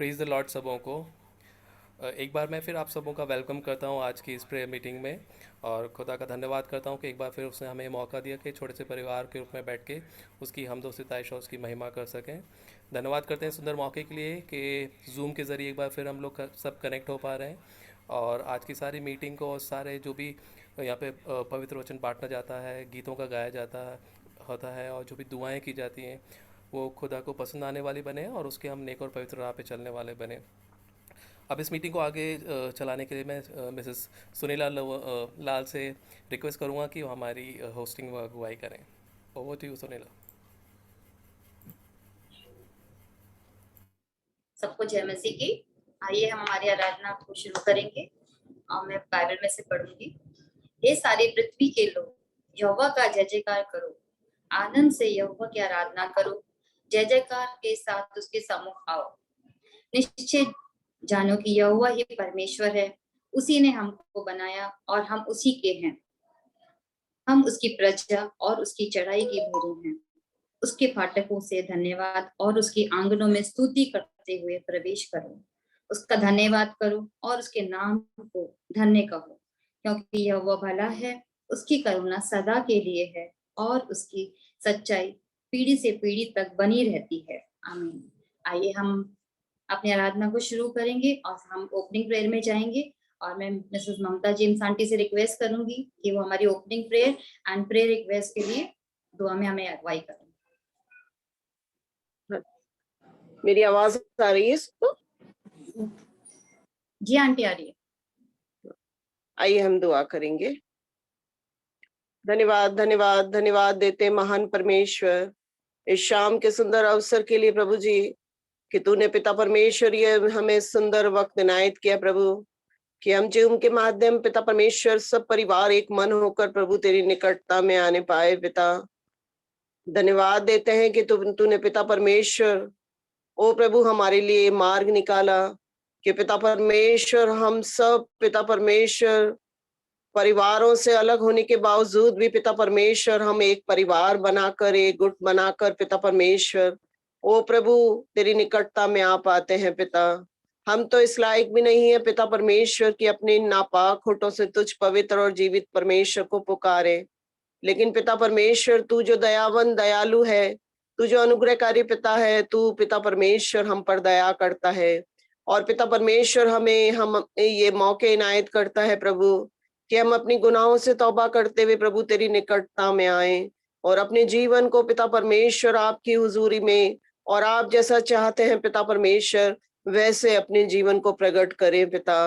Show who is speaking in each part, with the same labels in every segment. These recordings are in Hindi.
Speaker 1: प्रेज द लॉर्ड सबों को। एक बार मैं फिर आप सबों का वेलकम करता हूँ आज की इस प्रेयर मीटिंग में, और खुदा का धन्यवाद करता हूँ कि एक बार फिर उसने हमें मौका दिया कि छोटे से परिवार के रूप में बैठ के उसकी हमदो सिताइश और उसकी महिमा कर सकें। धन्यवाद करते हैं सुंदर मौके के लिए कि जूम के ज़रिए एक बार फिर हम लोग सब कनेक्ट हो पा रहे हैं। और आज की सारी मीटिंग को और सारे जो भी यहाँ पे पवित्र वचन बांटा जाता है, गीतों का गाया जाता होता है और जो भी दुआएं की जाती हैं, वो खुदा को पसंद आने वाली बने और उसके हम नेक और पवित्र राह पे चलने वाले बने। अब इस मीटिंग को आगे चलाने के लिए मैं मिसेस सुनीला लाल से रिक्वेस्ट करूंगा कि वो हमारी होस्टिंग व अगुवाई करें। Over to you Sunila.
Speaker 2: सबको जय मसीह की। आइए हम हमारी आराधना को शुरू करेंगे और मैं बाइबल में से पढ़ूंगी। हे सारी पृथ्वी के लोग, यहोवा का जय जयकार करो, आनंद से यहोवा की आराधना करो, जय जयकार के साथ उसके सम्मुख आओ। निश्चय जानो कि यहोवा ही परमेश्वर है, उसी ने हमको बनाया और हम उसी के हैं। हम उसकी प्रजा और उसकी चढ़ाई की भेड़ें हैं। उसके फाटकों से धन्यवाद और उसके आंगनों में स्तुति करते हुए प्रवेश करो। उसका धन्यवाद करो और उसके नाम को धन्य कहो, क्योंकि यह वह भला है, उसकी करुणा सदा के लिए है और उसकी सच्चाई पीढ़ी से पीढ़ी तक बनी रहती है। आमीन। आइए हम अपनी आराधना को शुरू करेंगे और हम ओपनिंग प्रेयर में जाएंगे। और मैं मिसेस ममता जेम्स आंटी से रिक्वेस्ट करूंगी कि वो हमारी opening prayer and prayer request के लिए दुआ में हमें अगुवाई करें।
Speaker 3: मेरी आवाज आ रही है सबको?
Speaker 2: जी आंटी आ रही है।
Speaker 3: आइए हम दुआ करेंगे। धन्यवाद धन्यवाद धन्यवाद देते महान परमेश्वर इस शाम के सुंदर अवसर के लिए प्रभु जी, कि तूने पिता परमेश्वर ये हमें सुंदर वक्त इनायत किया प्रभु, कि हम जूम के माध्यम पिता परमेश्वर सब परिवार एक मन होकर प्रभु तेरी निकटता में आने पाए। पिता धन्यवाद देते हैं कि तूने पिता परमेश्वर ओ प्रभु हमारे लिए मार्ग निकाला, कि पिता परमेश्वर हम सब पिता परमेश्वर परिवारों से अलग होने के बावजूद भी पिता परमेश्वर हम एक परिवार बनाकर, एक गुट बनाकर पिता परमेश्वर ओ प्रभु तेरी निकटता में आ पाते हैं। पिता हम तो इस लायक भी नहीं है पिता परमेश्वर कि अपने नापाक होठों से तुझ पवित्र और जीवित परमेश्वर को पुकारे, लेकिन पिता परमेश्वर तू जो दयावन दयालु है, तू जो अनुग्रहकारी पिता है, तू पिता परमेश्वर हम पर दया करता है। और पिता परमेश्वर हमें हम ये मौके इनायत करता है प्रभु, कि हम अपनी गुनाहों से तौबा करते हुए प्रभु तेरी निकटता में आए और अपने जीवन को पिता परमेश्वर आपकी हुजूरी में और आप जैसा चाहते हैं पिता परमेश्वर वैसे अपने जीवन को प्रकट करें। पिता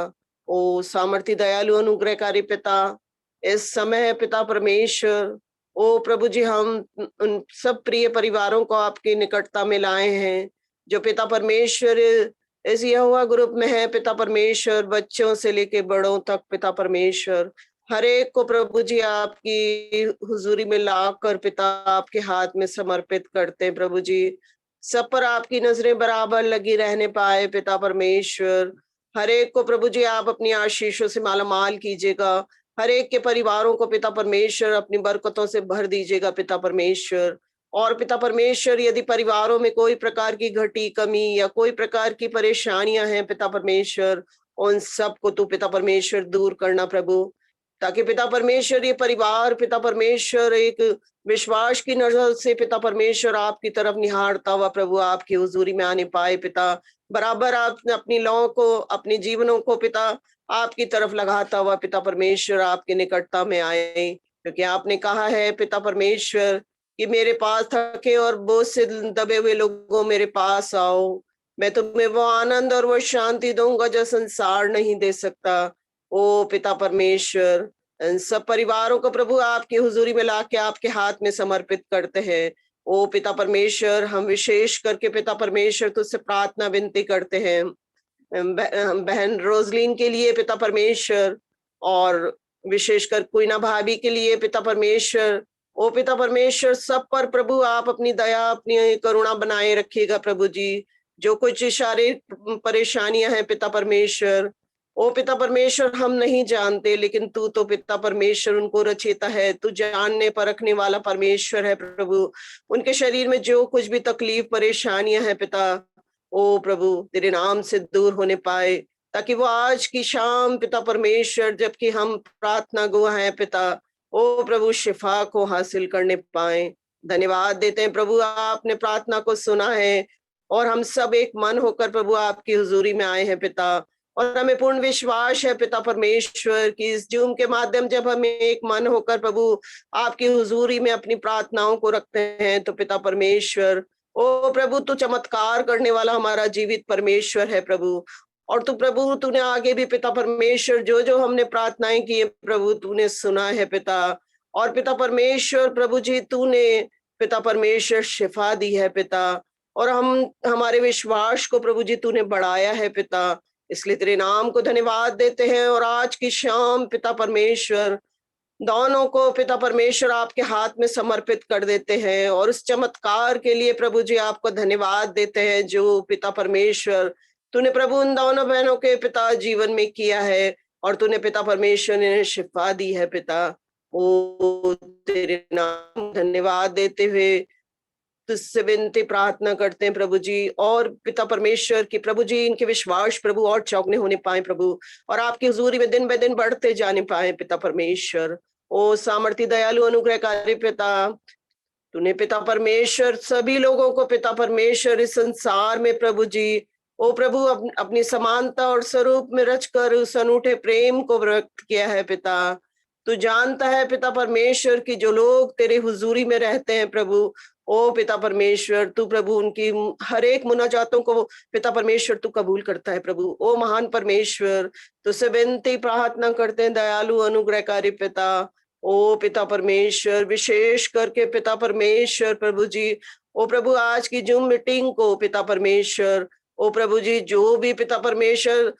Speaker 3: ओ सामर्थी दयालु अनुग्रहकारी पिता, इस समय पिता परमेश्वर ओ प्रभु जी हम उन सब प्रिय परिवारों को आपकी निकटता में लाए हैं जो पिता परमेश्वर इस यहोवा ग्रुप में है। पिता परमेश्वर बच्चों से लेके बड़ों तक पिता परमेश्वर हर एक को प्रभु जी आपकी हुजूरी में लाकर पिता आपके हाथ में समर्पित करते हैं। प्रभु जी सब पर आपकी नजरें बराबर लगी रहने पाए पिता परमेश्वर, हर एक को प्रभु जी आप अपनी आशीषों से मालामाल कीजिएगा, हर एक के परिवारों को पिता परमेश्वर अपनी बरकतों से भर दीजिएगा पिता परमेश्वर। और पिता परमेश्वर यदि परिवारों में कोई प्रकार की घटी कमी या कोई प्रकार की परेशानियां हैं पिता परमेश्वर, उन सब को तू पिता परमेश्वर दूर करना प्रभु, ताकि पिता परमेश्वर ये परिवार पिता परमेश्वर एक विश्वास की नजर से पिता परमेश्वर आपकी तरफ निहारता हुआ प्रभु आपकी हुजूरी में आने पाए। पिता बराबर आप अपनी लौ को अपने जीवनों को पिता आपकी तरफ लगाता हुआ पिता परमेश्वर आपकी निकटता में आए, क्योंकि आपने कहा है पिता परमेश्वर कि मेरे पास थके और बोझ से दबे हुए लोगों मेरे पास आओ, मैं तुम्हें वो आनंद और वो शांति दूंगा जो संसार नहीं दे सकता। ओ पिता परमेश्वर इन सब परिवारों को प्रभु आपकी हुजूरी में लाके आपके हाथ में समर्पित करते हैं। ओ पिता परमेश्वर हम विशेष करके पिता परमेश्वर तुझसे प्रार्थना विनती करते हैं बहन रोजलिन के लिए पिता परमेश्वर, और विशेषकर कुइना भाभी के लिए पिता परमेश्वर। ओ पिता परमेश्वर सब पर प्रभु आप अपनी दया अपनी करुणा बनाए रखिएगा प्रभु जी, जो कुछ शारीरिक परेशानियां हैं पिता परमेश्वर, ओ पिता परमेश्वर हम नहीं जानते, लेकिन तू तो पिता परमेश्वर उनको रचेता है, तू जानने परखने वाला परमेश्वर है प्रभु। उनके शरीर में जो कुछ भी तकलीफ परेशानियां हैं पिता ओ प्रभु तेरे नाम से दूर होने पाए, ताकि वो आज की शाम पिता परमेश्वर जबकि हम प्रार्थना गो हैं पिता, ओ प्रभु शिफा को हासिल करने पाए। धन्यवाद देते हैं प्रभु, आपने प्रार्थना को सुना है और हम सब एक मन होकर प्रभु आपकी हुजूरी में आए हैं पिता। और हमें पूर्ण विश्वास है पिता परमेश्वर की इस जूम के माध्यम जब हम एक मन होकर प्रभु आपकी हुजूरी में अपनी प्रार्थनाओं को रखते हैं तो पिता परमेश्वर, ओ प्रभु तू चमत्कार करने वाला हमारा जीवित परमेश्वर है प्रभु। और तू प्रभु तूने आगे भी पिता परमेश्वर जो जो हमने प्रार्थनाएं की है प्रभु तूने सुना है पिता। और पिता परमेश्वर प्रभु जी तूने पिता परमेश्वर शिफा दी है पिता। और हम हमारे विश्वास को प्रभु जी तूने बढ़ाया है पिता, इसलिए तेरे नाम को धन्यवाद देते हैं। और आज की शाम पिता परमेश्वर दोनों को पिता परमेश्वर आपके हाथ में समर्पित कर देते हैं और उस चमत्कार के लिए प्रभु जी आपको धन्यवाद देते हैं जो पिता परमेश्वर तूने प्रभु उन दोनों बहनों के पिता जीवन में किया है। और तूने पिता परमेश्वर ने शिफा दी है पिता। ओ तेरे नाम धन्यवाद देते हुए तुझसे विनती प्रार्थना करते हैं प्रभु जी, और पिता परमेश्वर की प्रभु जी इनके विश्वास प्रभु और चौगने होने पाए प्रभु, और आपकी हुजूरी में दिन ब दिन बढ़ते जाने पाए पिता परमेश्वर। ओ सामर्थी दयालु अनुग्रहकारी पिता, तूने पिता परमेश्वर सभी लोगों को पिता परमेश्वर इस संसार में प्रभु जी ओ प्रभु अपनी समानता और स्वरूप में रचकर उस अनूठे प्रेम को व्यक्त किया है पिता। तू जानता है पिता परमेश्वर की जो लोग तेरे हुजूरी में रहते हैं प्रभु, ओ पिता परमेश्वर तू प्रभु उनकी हर एक मुनाजातों को पिता परमेश्वर तू कबूल करता है प्रभु। ओ महान परमेश्वर तुझसे विनती प्रार्थना करते हैं दयालु अनुग्रहकारी पिता। ओ पिता परमेश्वर विशेष करके पिता परमेश्वर प्रभु जी, ओ प्रभु आज की जूम मीटिंग को पिता परमेश्वर, ओ प्रभु जी जो भी पिता परमेश्वर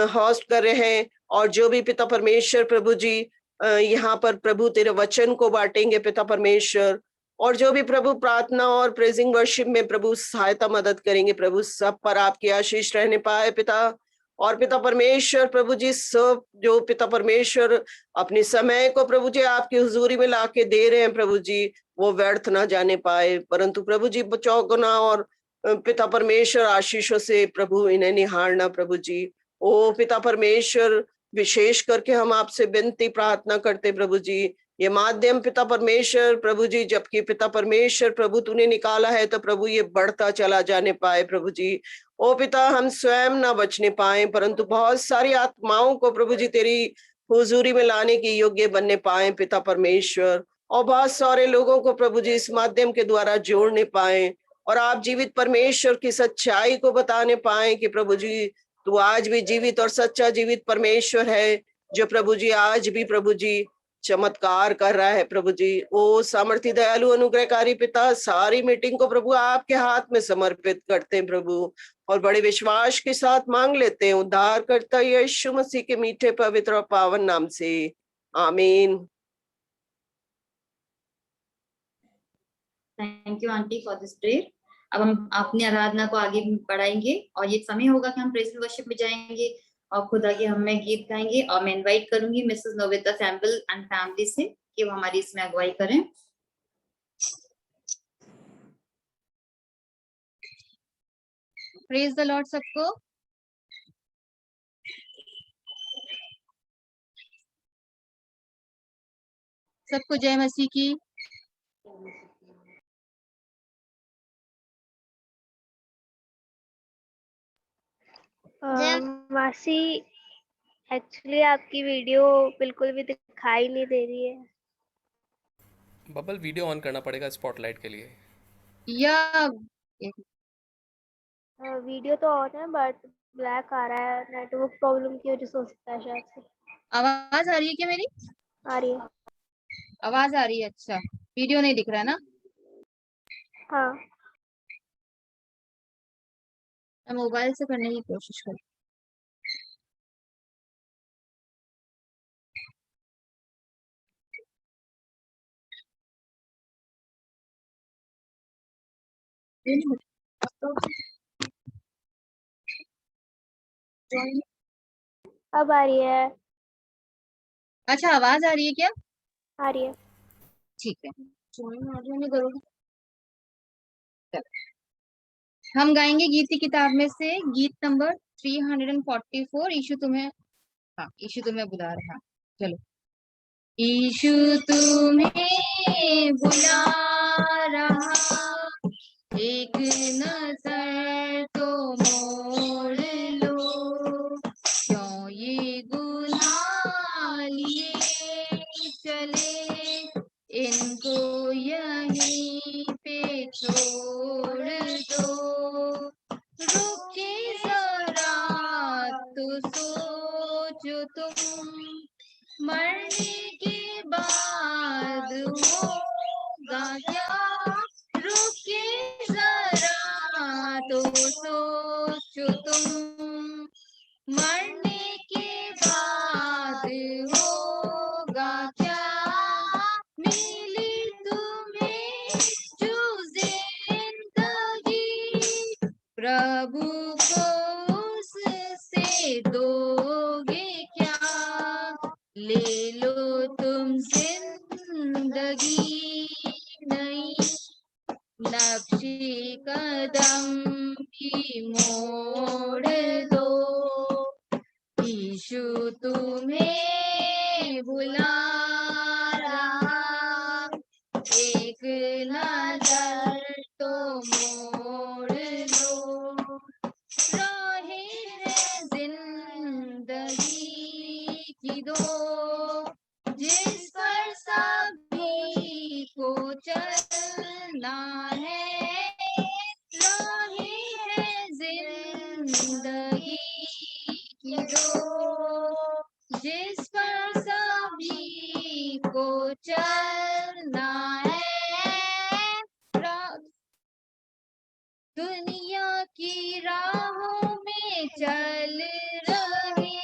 Speaker 3: होस्ट कर रहे हैं और जो भी पिता परमेश्वर प्रभु जी यहाँ पर प्रभु तेरे वचन को बांटेंगे पिता परमेश्वर, और जो भी प्रभु प्रार्थना और प्रेजिंग वर्शिप में प्रभु सहायता मदद करेंगे प्रभु, सब पर आपकी आशीष रहने पाए पिता। और पिता परमेश्वर प्रभु जी सब जो पिता परमेश्वर अपने समय को प्रभु जी आपकी हुजूरी में लाके दे रहे हैं प्रभु जी, वो व्यर्थ ना जाने पाए, परंतु प्रभु जी चौगुना और पिता परमेश्वर आशीषों से प्रभु इन्हें निहारना प्रभु जी। ओ पिता परमेश्वर विशेष करके हम आपसे विनती प्रार्थना करते प्रभु जी, ये माध्यम पिता परमेश्वर प्रभु जी जबकि पिता परमेश्वर प्रभु तूने निकाला है तो प्रभु ये बढ़ता चला जाने पाए प्रभु जी। ओ पिता हम स्वयं ना बचने पाए परंतु बहुत सारी आत्माओं को प्रभु जी तेरी हुजूरी में लाने की योग्य बनने पाए पिता परमेश्वर, और बहुत सारे लोगों को प्रभु जी इस माध्यम के द्वारा जोड़ने पाए और आप जीवित परमेश्वर की सच्चाई को बताने पाए कि प्रभु जी तू आज भी जीवित और सच्चा जीवित परमेश्वर है, जो प्रभु जी आज भी प्रभु जी चमत्कार कर रहा है प्रभु जी। ओ सामर्थी दयालु अनुग्रहकारी पिता सारी मीटिंग को प्रभु आपके हाथ में समर्पित करते हैं प्रभु, और बड़े विश्वास के साथ मांग लेते हैं उद्धार करता यीशु मसीह के मीठे पवित्र और पावन नाम से, आमीन।
Speaker 2: Thank you aunty for this prayer. अब हम अपनी आराधना को आगे बढ़ाएंगे और ये समय होगा कि हम प्रेज वर्शिप में जाएंगे और खुदा के हम में गीत गाएंगे। और मैं इनवाइट करूंगी मिसेस नोवेता सैम्पल एंड फैमिली से कि वो हमारी इसमें अगुवाई करें।
Speaker 4: प्रेज द लॉर्ड सबको। सबको जय मसीह की।
Speaker 5: मासी एक्चुअली आपकी वीडियो बिल्कुल भी दिखाई नहीं दे रही है।
Speaker 1: बबल वीडियो ऑन करना पड़ेगा स्पॉटलाइट के लिए।
Speaker 4: या
Speaker 5: वीडियो तो ऑन है बट ब्लैक आ रहा है, नेटवर्क प्रॉब्लम की वजह से हो सकता है शायद से।
Speaker 4: आवाज आ रही है क्या मेरी?
Speaker 5: आ रही है।
Speaker 4: आवाज आ रही है, अच्छा। वीडियो नहीं दिख रहा है ना?
Speaker 5: हाँ
Speaker 4: मैं मोबाइल से करने की कोशिश कर।
Speaker 5: अब आ रही है।
Speaker 4: अच्छा आवाज आ रही है क्या?
Speaker 5: आ रही है।
Speaker 4: ठीक है, ज्वाइन ऑडियो नहीं करोगे? हम गाएंगे गीत की किताब में से गीत नंबर 344। यीशु तुम्हें, हाँ यीशु तुम्हें बुला रहा है। चलो। यीशु तुम्हें बुला रहा, एक नजर तो मोड़ लो, क्यों ये गुनाह लिए चले, इनको यहीं पे छोड़ दो। रुके जरा तो सोचो तुम, मरने के बाद होगा क्या। रुके जरा तो सोचो तुम, मरने के बाद होगा क्या। मिली तुम्हें जो जिंदगी, प्रभु को उससे दोगे क्या। ले लो तुम जिंदगी नई, नक्शे कदम भी मोड़ दो। यीशु तुम्हें बुला रहा, एक नजर तो मोड़ लो। राहें है जिंदगी की दो, जिस पर सभी को चलना है। राहें है जिंदगी की दो, जिस पर सभी को चलना है। दुनिया की राहों में चल रहे,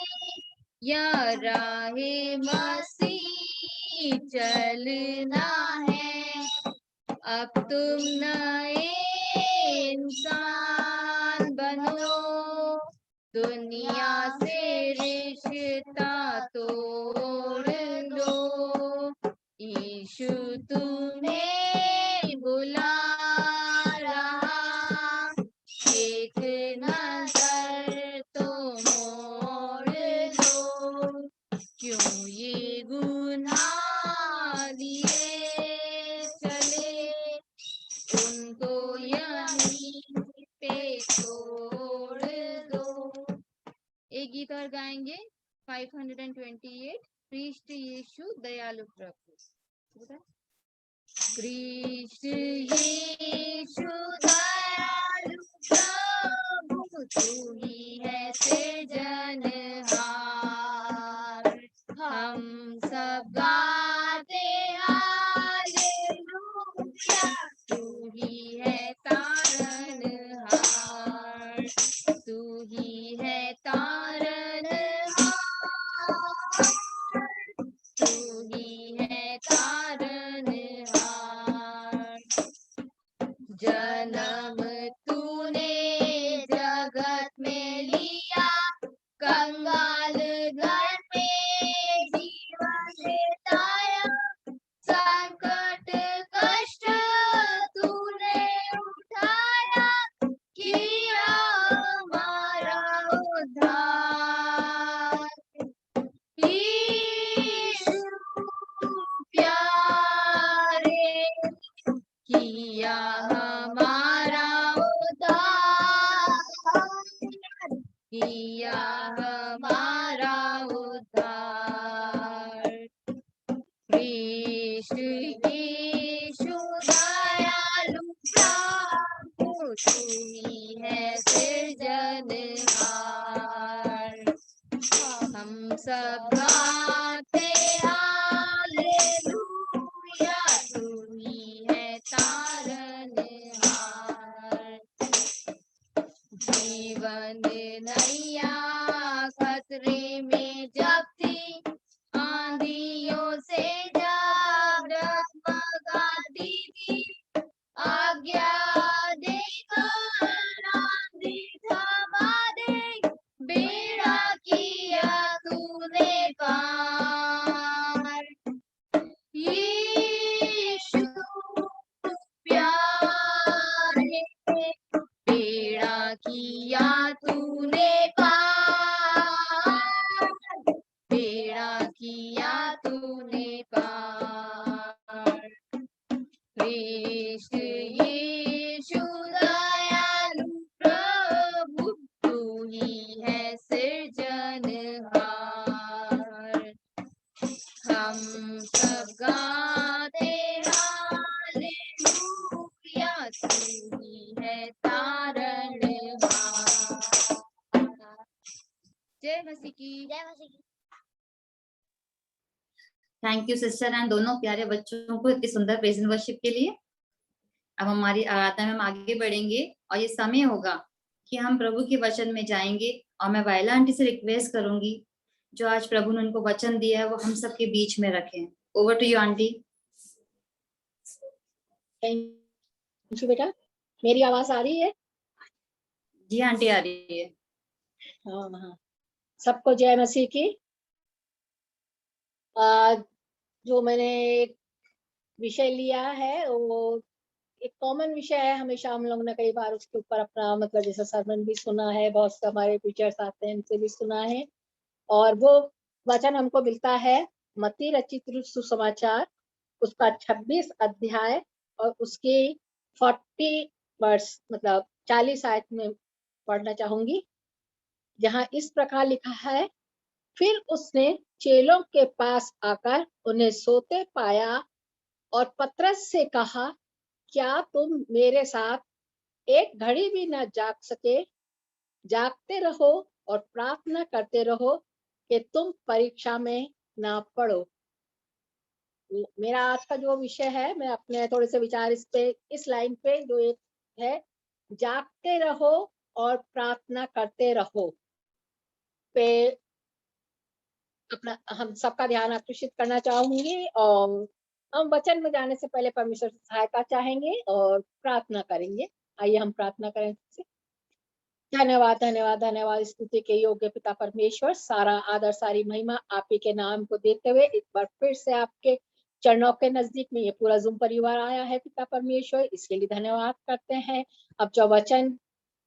Speaker 4: या राहे मसीह चलना है। अब तुम नए इंसान बनो, दुनिया से रिश्ता तोड़ लो। यीशु तुम्हें बुला रहा, एक नजर तो मोड़ लो। क्यों ये गुनाह लिए चले, उनको यहीं पे छोड़ दो। एक गीत और गाएंगे 528, कृष्ण यीशु दयालु प्रभु। कृष्ण यीशु दयालु प्रभु, तू ही है सृजनहार। हम सब गाते हालेलुया, तू ही है तारनहार, तू ही है तारनहार, तू ही है तारनहार। जन्म तूने जगत में लिया, कंगाल घर में जीवन बिताया। संकट कष्ट तूने उठाया, किया हमारा उद्धार। यीशु प्यारे, किया हमारा उद्धार, किया हमारा उद्धार। कृष्ण यीशु दयालु प्रभु, तू ही है सृजनहार। हम सब गाते हालेलुया, तू ही है तारनहार। जीवन नैया खतरे में जब थी, आंधियों से जब डगमगाती थी, आज्ञा देकर बेड़ा किया तूने पार, बेड़ा किया तूने पार। कृष्ण यीशु दयालु प्रभु, तू ही है सृजनहार। हम सब गाते हालेलुया, तू ही है तारणहार। जय मसीह की। जय मसीह की।
Speaker 2: थैंक यू सिस्टर एंड दोनों प्यारे बच्चों को इतनी सुंदर प्रेजेंट वर्शिप के लिए। अब हमारी आराधना में हम आगे बढ़ेंगे और ये समय होगा कि हम प्रभु के वचन में जाएंगे। और मैं वायला आंटी से रिक्वेस्ट करूंगी जो आज प्रभु ने उनको वचन दिया है वो हम सबके बीच में रखें। Over to you aunty.
Speaker 6: Thank you बेटा। मेरी आवाज आ रही है?
Speaker 2: जी आंटी आ रही है।
Speaker 6: हाँ हाँ, सबको जय मसीह की। आज जो मैंने एक विषय लिया है वो एक कॉमन विषय है। हमेशा हम लोग ने कई बार उसके ऊपर अपना मतलब जैसे सरमन भी सुना है, बहुत से हमारे टीचर्स आते हैं उनसे भी सुना है। और वो वचन हमको मिलता है मत्ती रचित सुसमाचार उसका 26 अध्याय और उसके 40 वर्स मतलब 40 आयत में पढ़ना चाहूंगी, जहां इस प्रकार लिखा है, फिर उसने चेलों के पास आकर उन्हें सोते पाया और पतरस से कहा, क्या तुम मेरे साथ एक घड़ी भी न जाग सके? जागते रहो और प्रार्थना करते रहो कि तुम परीक्षा में ना पड़ो। मेरा आज का जो विषय है, मैं अपने थोड़े से विचार इस लाइन पे जो एक है, जागते रहो और प्रार्थना करते रहो पे अपना हम सबका ध्यान आकर्षित करना चाहूंगी। और हम वचन में जाने से पहले परमेश्वर से सहायता चाहेंगे और प्रार्थना करेंगे। आइए हम प्रार्थना करें। धन्यवाद धन्यवाद धन्यवाद स्तुति के योग्य पिता परमेश्वर, सारा आदर सारी महिमा आप ही के नाम को देते हुए एक बार फिर से आपके चरणों के नजदीक में ये पूरा ज़ूम परिवार आया है पिता परमेश्वर, इसके लिए धन्यवाद करते हैं। अब जो वचन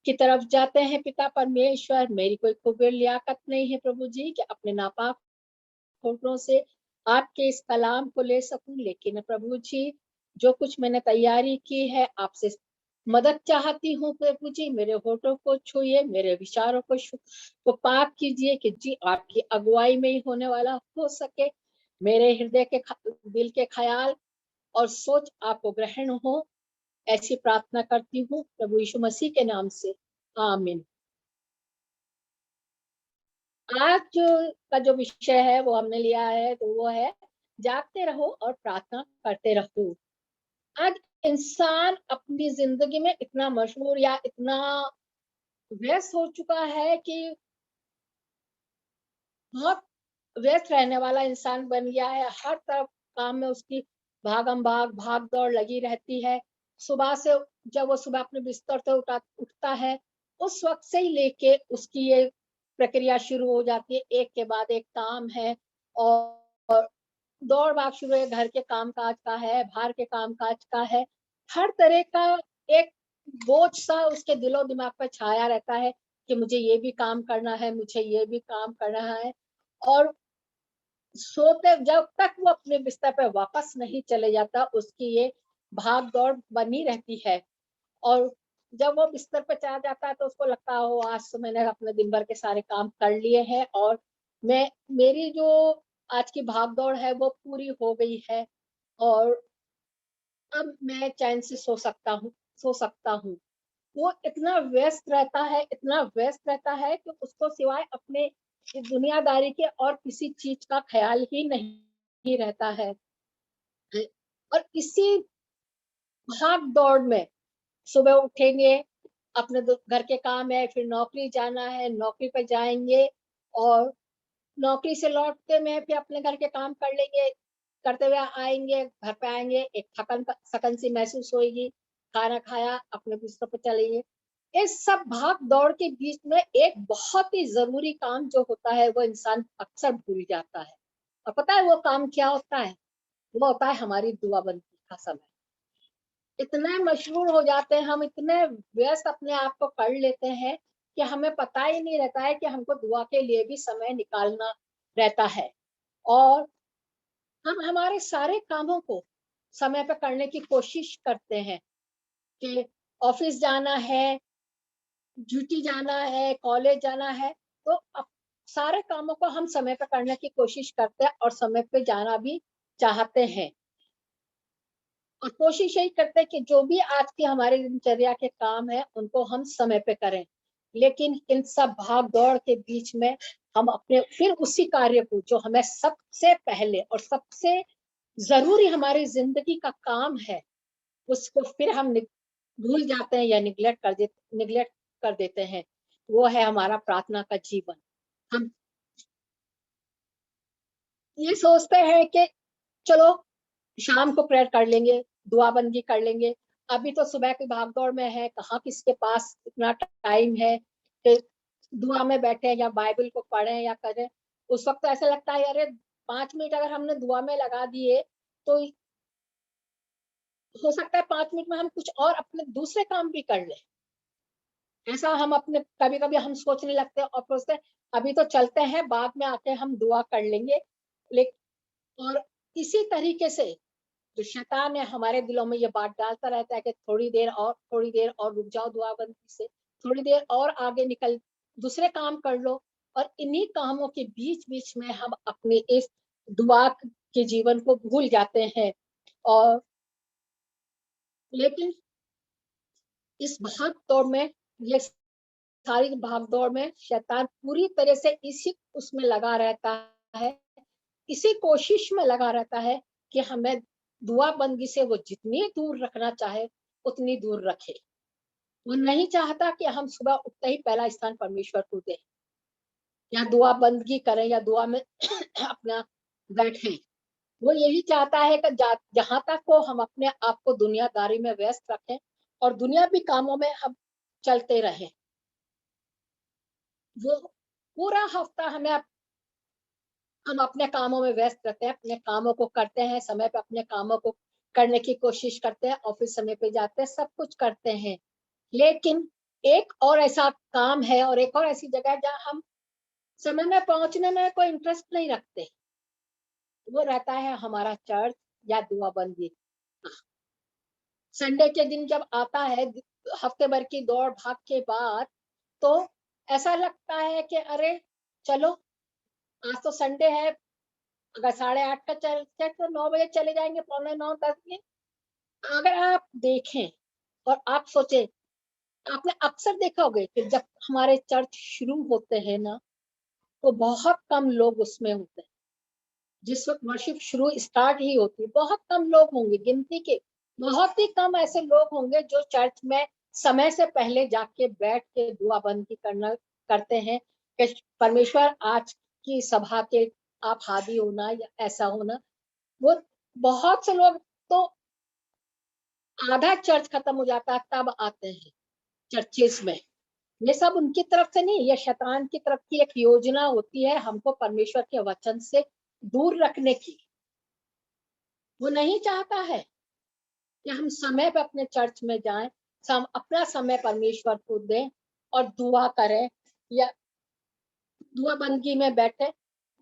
Speaker 6: की तरफ जाते हैं पिता परमेश्वर, मेरी कोई खूब लियाकत नहीं है प्रभु जी कि अपने नापाक होठों से आपके इस कलाम को ले सकूं, लेकिन प्रभु जी जो कुछ मैंने तैयारी की है आपसे मदद चाहती हूँ प्रभु जी। मेरे होठों को छुइए, मेरे विचारों को पाक कीजिए कि जी आपकी अगुवाई में ही होने वाला हो सके। मेरे हृदय के दिल के ख्याल और सोच आपको ग्रहण हो, ऐसी प्रार्थना करती हूँ प्रभु यीशु मसीह के नाम से, आमीन। आज का जो विषय है वो हमने लिया है तो वो है जागते रहो और प्रार्थना करते रहो। आज इंसान अपनी जिंदगी में इतना मशहूर या इतना व्यस्त हो चुका है कि बहुत व्यस्त रहने वाला इंसान बन गया है। हर तरफ काम में उसकी भाग दौड़ लगी रहती है। सुबह से जब वो सुबह अपने बिस्तर से उठता है उस वक्त से ही लेके उसकी ये प्रक्रिया शुरू हो जाती है, एक के बाद एक काम है और दौड़ भाग शुरू है। घर के काम काज का है, बाहर के काम काज का है, हर तरह का एक बोझ सा उसके दिलो दिमाग पर छाया रहता है कि मुझे ये भी काम करना है, मुझे ये भी काम करना है। और सोते जब तक वो अपने बिस्तर पर वापस नहीं चले जाता उसकी ये भाग दौड़ बनी रहती है। और जब वो बिस्तर पे चला जाता है तो उसको लगता हो आज तो मैंने अपने दिन भर के सारे काम कर लिए हैं और मेरी जो आज की भाग दौड़ है वो पूरी हो गई है और अब मैं चैन से सो सकता हूँ। वो इतना व्यस्त रहता है, इतना व्यस्त रहता है कि उसको सिवाय अपने इस दुनियादारी के और किसी चीज का ख्याल ही नहीं रहता है। और इसी भाग दौड़ में सुबह उठेंगे, अपने घर के काम है, फिर नौकरी जाना है, नौकरी पर जाएंगे और नौकरी से लौटते में फिर अपने घर के काम कर लेंगे, करते हुए आएंगे, घर पे आएंगे, एक थकन सी महसूस होगी, खाना खाया, अपने बिस्तर पर चलेंगे। इस सब भाग दौड़ के बीच में एक बहुत ही जरूरी काम जो होता है वो इंसान अक्सर भूल जाता है। और पता है वो काम क्या होता है? वो होता है हमारी दुआबंदी का समय। इतने मशहूर हो जाते हैं, हम इतने व्यस्त अपने आप को कर लेते हैं कि हमें पता ही नहीं रहता है कि हमको दुआ के लिए भी समय निकालना रहता है। और हम हमारे सारे कामों को समय पे करने की कोशिश करते हैं कि ऑफिस जाना है, ड्यूटी जाना है, कॉलेज जाना है, तो सारे कामों को हम समय पे करने की कोशिश करते हैं और समय पे जाना भी चाहते हैं। और कोशिश यही करते हैं कि जो भी आज की हमारी दिनचर्या के काम है उनको हम समय पे करें। लेकिन इन सब भाग दौड़ के बीच में हम अपने फिर उसी कार्य को जो हमें सबसे पहले और सबसे जरूरी हमारी जिंदगी का काम है, उसको फिर हम भूल जाते हैं या निग्लेक्ट कर देते हैं। वो है हमारा प्रार्थना का जीवन। हम ये सोचते हैं कि चलो शाम को प्रेयर कर लेंगे, दुआ बंदी कर लेंगे, अभी तो सुबह की भागदौड़ में है, कहाँ किसके पास इतना टाइम है कि दुआ में बैठे या बाइबल को पढ़ें या करें। उस वक्त तो ऐसा लगता है अरे 5 मिनट अगर हमने दुआ में लगा दिए तो हो सकता है 5 मिनट में हम कुछ और अपने दूसरे काम भी कर लें। ऐसा हम अपने कभी कभी हम सोचने लगते हैं और सोचते अभी तो चलते हैं, बाद में आके हम दुआ कर लेंगे। लेकिन और इसी तरीके से जो शैतान है हमारे दिलों में ये बात डालता रहता है कि थोड़ी देर और रुक जाओ दुआबंदी से, थोड़ी देर और आगे निकल दूसरे काम कर लो। और इन्हीं कामों के बीच बीच में हम अपने इस दुआ के जीवन को भूल जाते हैं। और लेकिन इस भाग दौड़ में, ये सारी भाग दौड़ में शैतान पूरी तरह से इसी उसमें लगा रहता है, इसी कोशिश में लगा रहता है कि हमें दुआ बंदी से वो जितनी दूर रखना चाहे उतनी दूर रखे। वो नहीं चाहता कि हम सुबह उठते ही पहला स्थान परमेश्वर को दें या दुआ बंदगी करें या दुआ में अपना बैठे। वो यही चाहता है कि जहां तक को हम अपने आप को दुनियादारी में व्यस्त रखें और दुनियावी कामों में हम चलते रहें। वो पूरा हफ्ता हम अपने कामों में व्यस्त रहते हैं, अपने कामों को करते हैं, समय पे अपने कामों को करने की कोशिश करते हैं, ऑफिस समय पे जाते हैं, सब कुछ करते हैं। लेकिन एक और ऐसा काम है और एक और ऐसी जगह है जहाँ हम समय में पहुंचने में कोई इंटरेस्ट नहीं रखते। वो रहता है हमारा चर्च या दुआ बंदी। संडे के दिन जब आता है, हफ्ते भर की दौड़ भाग के बाद, तो ऐसा लगता है कि अरे चलो आज तो संडे है, अगर 8:30 का चर्च है तो 9 बजे चले जाएंगे, 9:45 10 बजे। अगर आप देखें और आप सोचे, आपने अक्सर देखा होगा कि जब हमारे चर्च शुरू होते हैं ना, तो बहुत कम लोग उसमें होते हैं। जिस वक्त वर्शिप शुरू स्टार्ट ही होती है, बहुत कम लोग होंगे, गिनती के बहुत ही कम ऐसे लोग होंगे जो चर्च में समय से पहले जाके बैठ के दुआ बंदी करते हैं कि परमेश्वर आज की सभा के आप हादी होना या ऐसा होना। वो बहुत से लोग तो आधा चर्च खत्म हो जाता है तब आते हैं चर्चेस में। ये सब उनकी तरफ से नहीं, ये शैतान की तरफ की एक योजना होती है हमको परमेश्वर के वचन से दूर रखने की। वो नहीं चाहता है कि हम समय पे अपने चर्च में जाएं, अपना समय परमेश्वर को दें और दुआ करें या दुआ बंदगी में बैठे।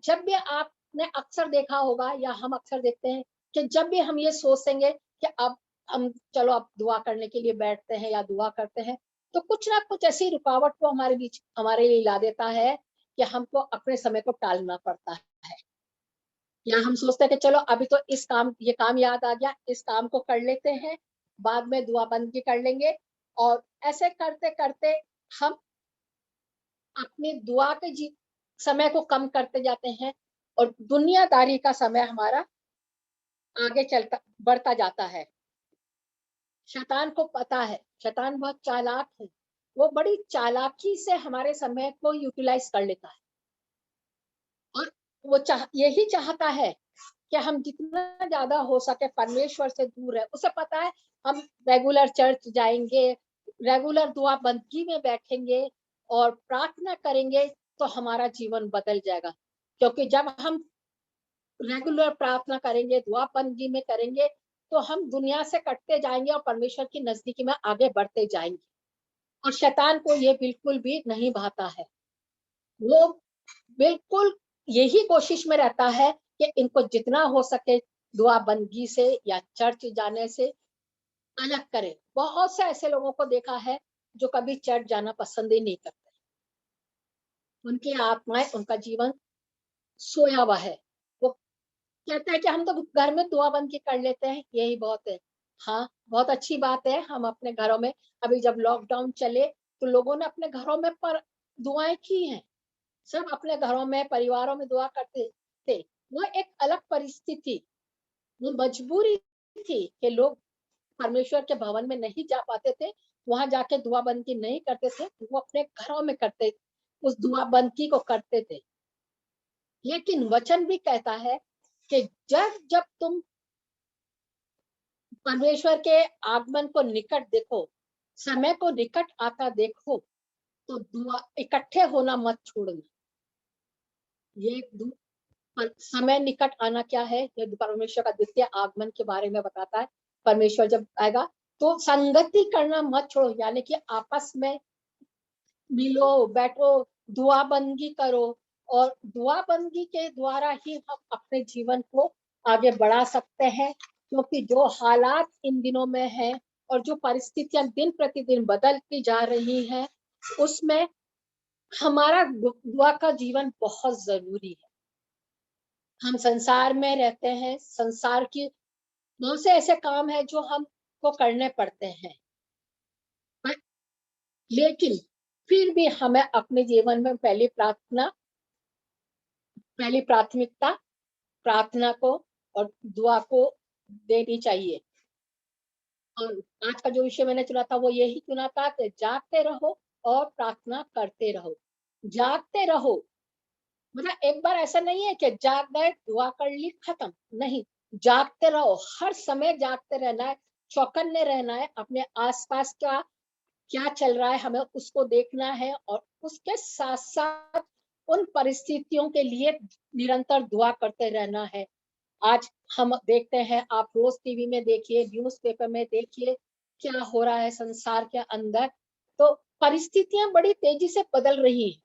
Speaker 6: जब भी आपने अक्सर देखा होगा या हम अक्सर देखते हैं कि जब भी हम ये सोचेंगे कि अब हम चलो अब दुआ करने के लिए बैठते हैं या दुआ करते हैं, तो कुछ ना कुछ ऐसी रुकावट को हमारे बीच हमारे लिए ला देता है कि हमको अपने समय को टालना पड़ता है। या हम सोचते हैं कि चलो अभी तो ये काम याद आ गया, इस काम को कर लेते हैं, बाद में दुआ बंदगी कर लेंगे। और ऐसे करते करते हम अपनी दुआ के समय को कम करते जाते हैं और दुनियादारी का समय हमारा आगे बढ़ता जाता है। शैतान को पता है, शैतान बहुत चालाक है, वो बड़ी चालाकी से हमारे समय को यूटिलाइज कर लेता है। और वो यही चाहता है कि हम जितना ज्यादा हो सके परमेश्वर से दूर है। उसे पता है हम रेगुलर चर्च जाएंगे, रेगुलर दुआ बंदगी में बैठेंगे और प्रार्थना करेंगे तो हमारा जीवन बदल जाएगा। क्योंकि जब हम रेगुलर प्रार्थना करेंगे, दुआ बंदगी में करेंगे, तो हम दुनिया से कटते जाएंगे और परमेश्वर की नजदीकी में आगे बढ़ते जाएंगे। और शैतान को ये बिल्कुल भी नहीं भाता है। वो बिल्कुल यही कोशिश में रहता है कि इनको जितना हो सके दुआ बंदगी से या चर्च जाने से अलग करे। बहुत से ऐसे लोगों को देखा है जो कभी चर्च जाना पसंद ही नहीं करते। उनकी आत्माएं, उनका जीवन सोया हुआ है। वो कहते हैं कि हम तो घर में दुआ बंदगी कर लेते हैं, यही बहुत है। हाँ, बहुत अच्छी बात है। हम अपने घरों में, अभी जब लॉकडाउन चले तो लोगों ने अपने घरों में पर दुआएं की हैं। सब अपने घरों में, परिवारों में दुआ करते थे। वो एक अलग परिस्थिति, वो मजबूरी थी कि लोग परमेश्वर के भवन में नहीं जा पाते थे, वहां जाके दुआ बंदगी नहीं करते थे, वो अपने घरों में करते, उस दुआ बंदगी को करते थे। लेकिन वचन भी कहता है कि जब जब तुम परमेश्वर के आगमन को निकट देखो, समय को निकट आता देखो, तो दुआ इकट्ठे होना मत छोड़ना। ये पर समय निकट आना क्या है, ये परमेश्वर का द्वितीय आगमन के बारे में बताता है। परमेश्वर जब आएगा तो संगति करना मत छोड़ो, यानी कि आपस में मिलो, बैठो, दुआ बंदगी करो। और दुआ बंदगी के द्वारा ही हम अपने जीवन को आगे बढ़ा सकते हैं, क्योंकि जो हालात इन दिनों में है और जो परिस्थितियां दिन प्रतिदिन बदलती जा रही हैं, उसमें हमारा दुआ का जीवन बहुत जरूरी है। हम संसार में रहते हैं, संसार की बहुत से ऐसे काम है जो हमको करने पड़ते हैं, लेकिन फिर भी हमें अपने जीवन में पहली प्राथमिकता प्रार्थना को और दुआ को देनी चाहिए। और आज का जो विषय मैंने चुना था वो यही चुना था कि जागते रहो और प्रार्थना करते रहो। जागते रहो मतलब एक बार ऐसा नहीं है कि जाग गए, दुआ कर ली, खत्म। नहीं, जागते रहो, हर समय जागते रहना है, चौकन्ने रहना है। अपने आसपास का क्या चल रहा है हमें उसको देखना है, और उसके साथ साथ उन परिस्थितियों के लिए निरंतर दुआ करते रहना है। आज हम देखते हैं, आप रोज टीवी में देखिए, न्यूज़पेपर में देखिए, क्या हो रहा है संसार के अंदर। तो परिस्थितियां बड़ी तेजी से बदल रही हैं,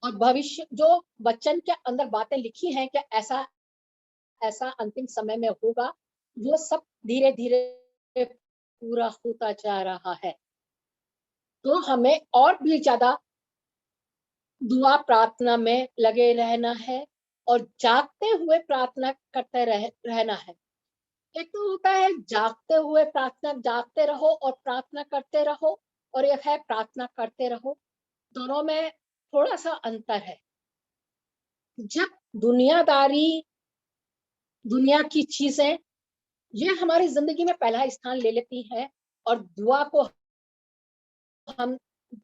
Speaker 6: और भविष्य जो वचन के अंदर बातें लिखी हैं कि ऐसा ऐसा अंतिम समय में होगा, वो सब धीरे धीरे पूरा होता जा रहा है। तो हमें और भी ज्यादा दुआ प्रार्थना में लगे रहना है और जागते हुए प्रार्थना करते रहना है। एक तो होता है जागते हुए प्रार्थना, जागते रहो और प्रार्थना करते रहो, और एक है प्रार्थना करते रहो। दोनों में थोड़ा सा अंतर है। जब दुनियादारी, दुनिया की चीजें ये हमारी जिंदगी में पहला स्थान ले लेती हैं, और दुआ को हम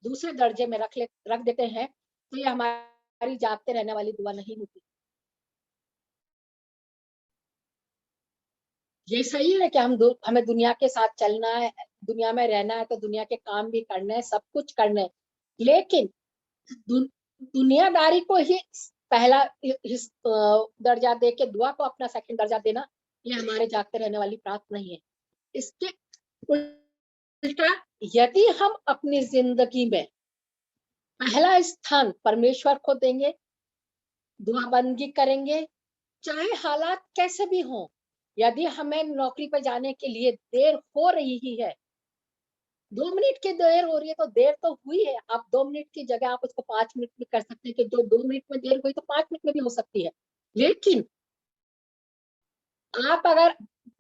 Speaker 6: दूसरे दर्जे में रख देते हैं, तो ये हमारी जागते रहने वाली दुआ नहीं होती। ये सही है कि हमें दुनिया के साथ चलना है, दुनिया में रहना है, तो दुनिया के काम भी करने हैं, सब कुछ करने हैं। लेकिन दुनियादारी को ही पहला दर्जा दे के दुआ को अपना सेकंड दर्जा देना, ये हमारे जागते रहने वाली प्रार्थना नहीं है। इसके उल्टा, यदि हम अपनी जिंदगी में पहला स्थान परमेश्वर को देंगे, दुआ बंदगी करेंगे, चाहे हालात कैसे भी हों। यदि हमें नौकरी पर जाने के लिए देर हो रही है, 2 मिनट की देर हो रही है, तो देर तो हुई है। आप 2 मिनट की जगह आप उसको 5 मिनट में कर सकते हैं, कि जो 2 मिनट में देर हुई तो 5 मिनट में भी हो सकती है। लेकिन आप अगर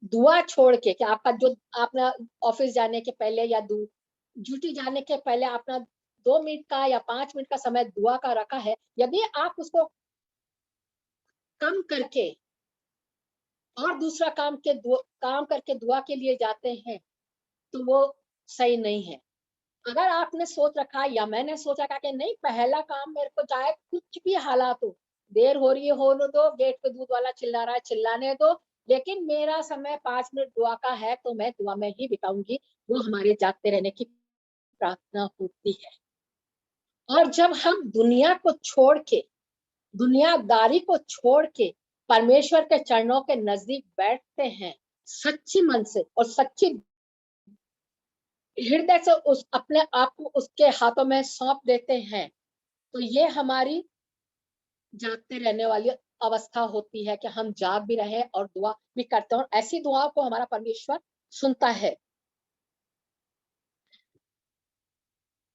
Speaker 6: दुआ छोड़ के, कि आपका जो आपने ऑफिस जाने के पहले या ड्यूटी जाने के पहले अपना 2 मिनट का या 5 मिनट का समय दुआ का रखा है, यदि आप उसको कम करके और दूसरा काम करके दुआ के लिए जाते हैं, तो वो सही नहीं है। अगर आपने सोच रखा, या मैंने सोचा कि नहीं, पहला काम मेरे को, चाहे कुछ भी हालात हो, देर हो रही है होने दो, गेट पे दूध वाला चिल्ला रहा है चिल्लाने दो, लेकिन मेरा समय 5 मिनट दुआ का है, तो मैं दुआ में ही बिताऊंगी। वो हमारे जागते रहने की प्रार्थना होती है। और जब हम दुनियादारी को छोड़ के परमेश्वर के चरणों के नजदीक बैठते हैं सच्ची मन से और सच्ची हृदय से, उस अपने आप को उसके हाथों में सौंप देते हैं, तो ये हमारी जागते रहने वाली अवस्था होती है कि हम जाग भी रहे और दुआ भी करते हैं, और ऐसी दुआओं को हमारा परमेश्वर सुनता है।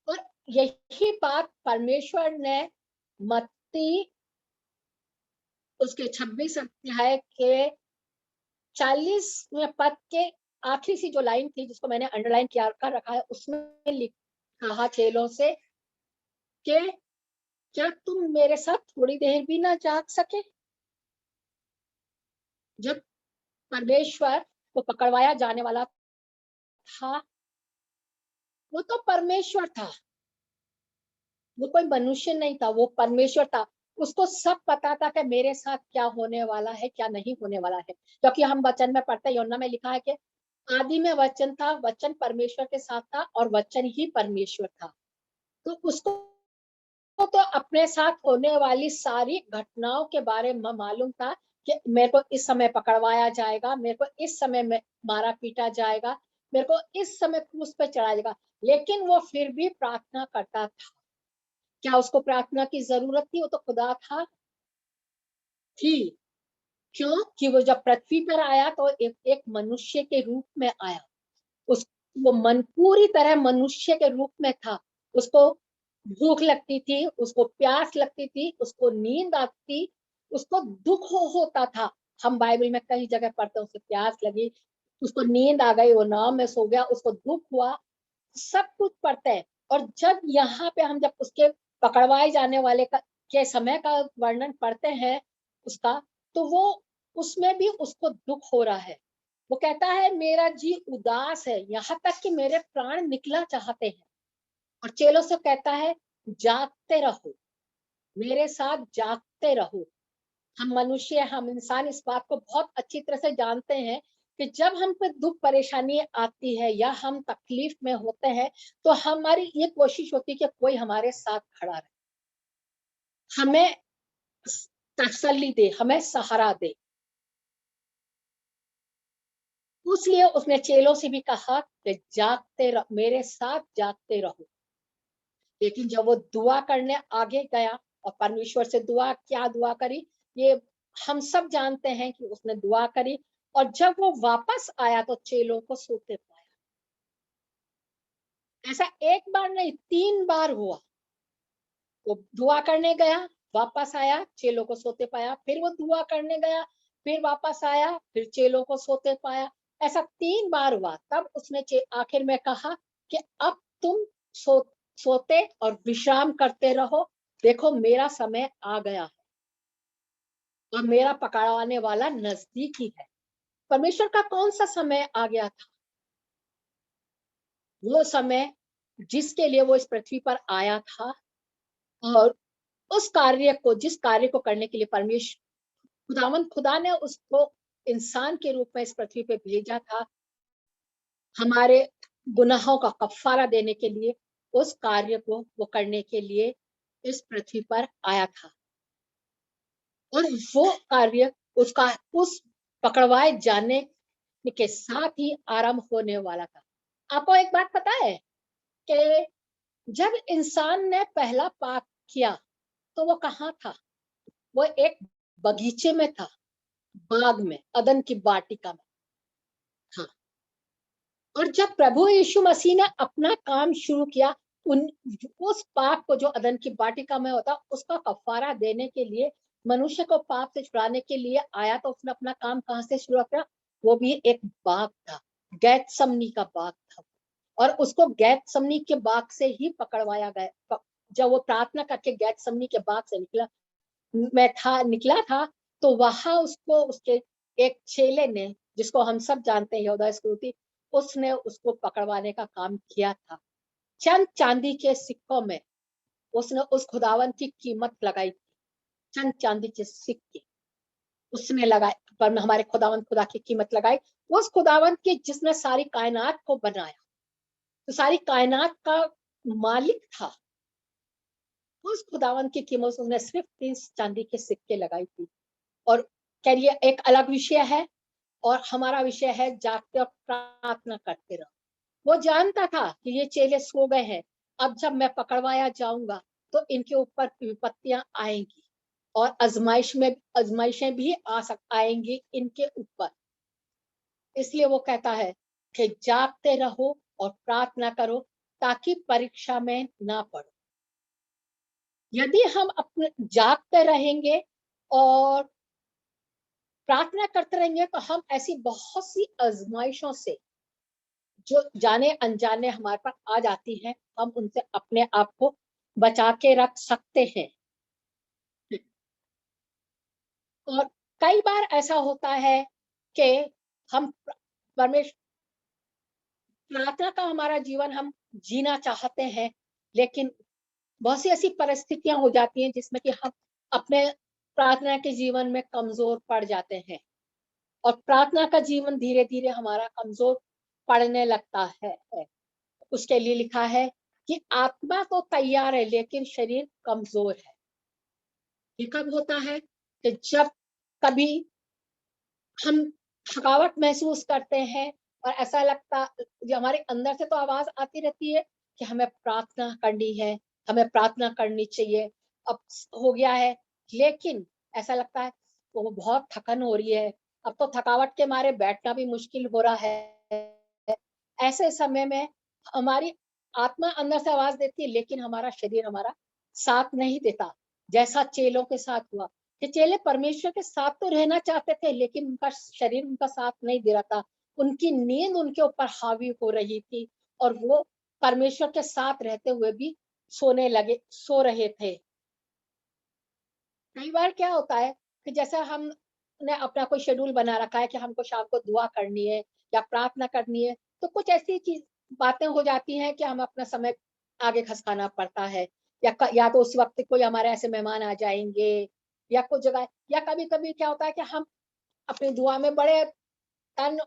Speaker 6: और यही बात परमेश्वर ने मत्ती उसके 26 अध्याय के 40वें पद के आखिरी सी जो लाइन थी, जिसको मैंने अंडरलाइन किया कर रखा है, उसमें कहा चेलों से कि क्या तुम मेरे साथ थोड़ी देर भी ना जाग सके। जब परमेश्वर को पकड़वाया जाने वाला था, वो तो परमेश्वर था, वो कोई मनुष्य नहीं था, वो परमेश्वर था। उसको सब पता था कि मेरे साथ क्या होने वाला है, क्या नहीं होने वाला है, क्योंकि हम वचन में पढ़ते हैं, यूहन्ना में लिखा है कि आदि में वचन था, वचन परमेश्वर के साथ था और वचन ही परमेश्वर था। तो उसको तो अपने साथ होने वाली सारी घटनाओं के बारे में मालूम था कि मेरे को इस समय पकड़वाया जाएगा, मेरे को इस समय में मारा पीटा जाएगा, मेरे को इस समय क्रूस पे चढ़ाया जाएगा, लेकिन वो फिर भी प्रार्थना करता था। क्या उसको प्रार्थना की जरूरत थी? वो तो खुदा था, थी। क्यों? कि वो जब पृथ्वी पर आया तो एक मनुष्य के रूप में आया। वो मन पूरी तरह मनुष्य के रूप में था। उसको भूख लगती थी, उसको प्यास लगती थी, उसको नींद आती, उसको दुख होता था। हम बाइबल में कई जगह पढ़ते हैं, उसे प्यास लगी, उसको नींद आ गई, वो नाव में सो गया, उसको दुख हुआ, सब कुछ पढ़ते हैं। और जब यहाँ पे हम जब उसके पकड़वाए जाने वाले के समय का वर्णन पढ़ते हैं उसका, तो वो उसमें भी उसको दुख हो रहा है। वो कहता है मेरा जी उदास है, यहाँ तक कि मेरे प्राण निकला चाहते हैं। और चेलों से कहता है जागते रहो, मेरे साथ जागते रहो। हम मनुष्य, हम इंसान इस बात को बहुत अच्छी तरह से जानते हैं कि जब हम पे दुख परेशानी आती है या हम तकलीफ में होते हैं, तो हमारी ये कोशिश होती है कि कोई हमारे साथ खड़ा रहे, हमें तसल्ली दे, हमें सहारा दे। इसलिए उसने चेलों से भी कहा कि जागते रहो, मेरे साथ जागते रहो। लेकिन जब वो दुआ करने आगे गया और परमेश्वर से क्या दुआ करी, ये हम सब जानते हैं कि उसने दुआ करी। और जब वो वापस आया तो चेलों को सोते पाया। ऐसा एक बार नहीं, 3 बार हुआ। वो दुआ करने गया, वापस आया, चेलों को सोते पाया, फिर वो दुआ करने गया, फिर वापस आया, फिर चेलों को सोते पाया। ऐसा 3 बार हुआ। तब उसने आखिर में कहा कि अब तुम सोते और विश्राम करते रहो, देखो मेरा समय आ गया है और मेरा पकड़वाने वाला नजदीक ही है। परमेश्वर का कौन सा समय आ गया था? वो समय जिसके लिए वो इस पृथ्वी पर आया था, और जिस कार्य को करने के लिए परमेश्वर खुदा ने उसको इंसान के रूप में इस पृथ्वी पे भेजा था, हमारे गुनाहों का कफारा देने के लिए, उस कार्य को वो करने के लिए इस पृथ्वी पर आया था। और वो कार्य उसका उस पकड़वाए जाने के साथ ही आरंभ होने वाला था। आपको एक बात पता है कि जब इंसान ने पहला पाप किया तो वो कहाँ था? वो एक बगीचे में था, बाग में, अदन की वाटिका में था। और जब प्रभु यीशु मसीह ने अपना काम शुरू किया, उस पाप को जो अदन की वाटिका में होता, उसका कफारा देने के लिए, मनुष्य को पाप से छुड़ाने के लिए आया, तो उसने अपना काम कहाँ से शुरू किया? वो भी एक बाग था, गैतसमनी का बाग था। और उसको गैतसमनी के बाग से ही पकड़वाया गया। जब वो प्रार्थना करके गैतसमनी के बाग से निकला था, तो वहां उसको उसके एक चेले ने, जिसको हम सब जानते हैं, यहूदा इस्करियोती, उसने उसको पकड़वाने का काम किया था। चंद चांदी के सिक्कों में उसने उस खुदावन की कीमत लगाई थी। चंद चांदी के सिक्के उसने लगाए, पर हमारे खुदा की कीमत लगाई। उस खुदावन की जिसने सारी कायनात को बनाया, तो सारी कायनात का मालिक था, उस खुदावन की कीमत उसने सिर्फ 3 चांदी के सिक्के लगाई थी। और करिए एक अलग विषय है, और हमारा विषय है जागते और प्रार्थना करते रहो। वो जानता था कि ये चेले सो गए हैं, अब जब मैं पकड़वाया जाऊंगा तो इनके ऊपर विपत्तियां आएंगी और आजमाइशें भी आएंगी इनके ऊपर। इसलिए वो कहता है कि जागते रहो और प्रार्थना करो ताकि परीक्षा में ना पड़ो। यदि हम अपने जागते रहेंगे और प्रार्थना करते रहेंगे तो हम ऐसी बहुत सी आजमाइशों से जो जाने अनजाने हमारे पास आ जाती हैं, हम उनसे अपने आप को बचा के रख सकते हैं। और कई बार ऐसा होता है कि हम परमेश्वर प्रार्थना का हमारा जीवन हम जीना चाहते हैं, लेकिन बहुत सी ऐसी परिस्थितियां हो जाती हैं जिसमें कि हम अपने प्रार्थना के जीवन में कमजोर पड़ जाते हैं, और प्रार्थना का जीवन धीरे धीरे हमारा कमजोर पड़ने लगता है। उसके लिए लिखा है कि आत्मा तो तैयार है लेकिन शरीर कमजोर है। ये कब होता है? कि जब कभी हम थकावट महसूस करते हैं और ऐसा लगता, जो हमारे अंदर से तो आवाज आती रहती है कि हमें प्रार्थना करनी है, हमें प्रार्थना करनी चाहिए, अब हो गया है, लेकिन ऐसा लगता है वो बहुत थकन हो रही है, अब तो थकावट के मारे बैठना भी मुश्किल हो रहा है। ऐसे समय में हमारी आत्मा अंदर से आवाज देती है, लेकिन हमारा शरीर हमारा साथ नहीं देता, जैसा चेलों के साथ हुआ कि चेले परमेश्वर के साथ तो रहना चाहते थे, लेकिन उनका शरीर उनका साथ नहीं दे रहा था। उनकी नींद उनके ऊपर हावी हो रही थी और वो परमेश्वर के साथ रहते हुए भी सो रहे थे। कई बार क्या होता है कि जैसे हमने अपना कोई शेड्यूल बना रखा है कि हमको शाम को दुआ करनी है या प्रार्थना करनी है, तो कुछ ऐसी बातें हो जाती हैं कि हम अपना समय आगे खसकाना पड़ता है, या तो उस वक्त कोई हमारे ऐसे मेहमान आ जाएंगे, या कुछ जगह, या कभी कभी क्या होता है कि हम अपनी दुआ में बड़े तन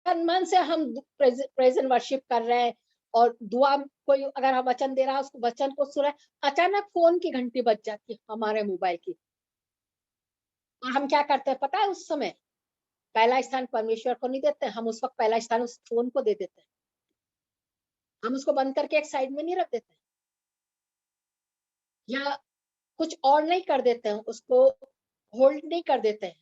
Speaker 6: तन मन से हम प्रेजेंट वर्शिप कर रहे हैं, और दुआ कोई अगर हम वचन दे रहा है, उस वचन को सुन रहे, अचानक फोन की घंटी बज जाती है हमारे मोबाइल की, और हम क्या करते हैं पता है? उस समय पहला स्थान परमेश्वर को नहीं देते, हम उस वक्त पहला स्थान उस फोन को दे देते हैं। हम उसको बंद करके एक साइड में नहीं रख देते, या कुछ और नहीं कर देते हैं, उसको होल्ड नहीं कर देते हैं,